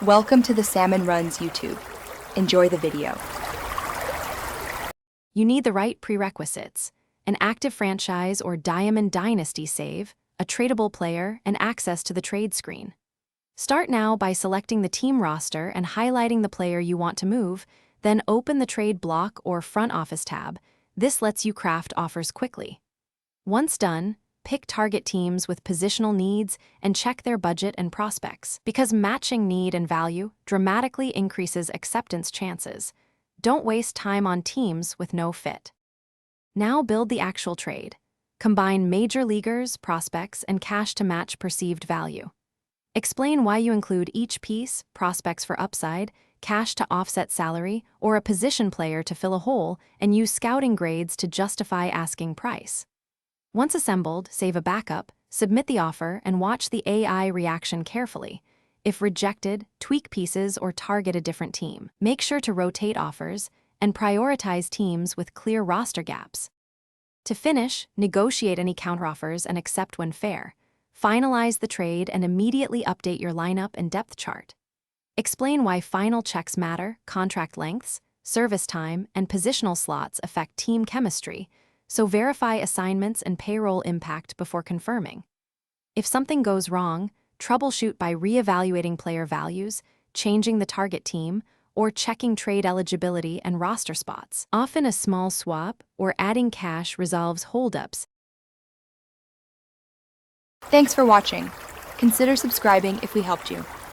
Welcome to the Salmon Runs YouTube. Enjoy the video. You need the right prerequisites: an active franchise or Diamond Dynasty save, a tradable player, and access to the trade screen. Start now by selecting the team roster and highlighting the player you want to move, then open the trade block or front office tab. This lets you craft offers quickly. Once done, pick target teams with positional needs and check their budget and prospects, because matching need and value dramatically increases acceptance chances. Don't waste time on teams with no fit. Now build the actual trade. Combine major leaguers, prospects, and cash to match perceived value. Explain why you include each piece: prospects for upside, cash to offset salary, or a position player to fill a hole, and use scouting grades to justify asking price. Once assembled, save a backup, submit the offer, and watch the AI reaction carefully. If rejected, tweak pieces or target a different team. Make sure to rotate offers and prioritize teams with clear roster gaps. To finish, negotiate any counteroffers and accept when fair. Finalize the trade and immediately update your lineup and depth chart. Explain why final checks matter: contract lengths, service time, and positional slots affect team chemistry, so verify assignments and payroll impact before confirming. If something goes wrong, troubleshoot by reevaluating player values, changing the target team, or checking trade eligibility and roster spots. Often a small swap or adding cash resolves holdups. Thanks for watching. Consider subscribing if we helped you.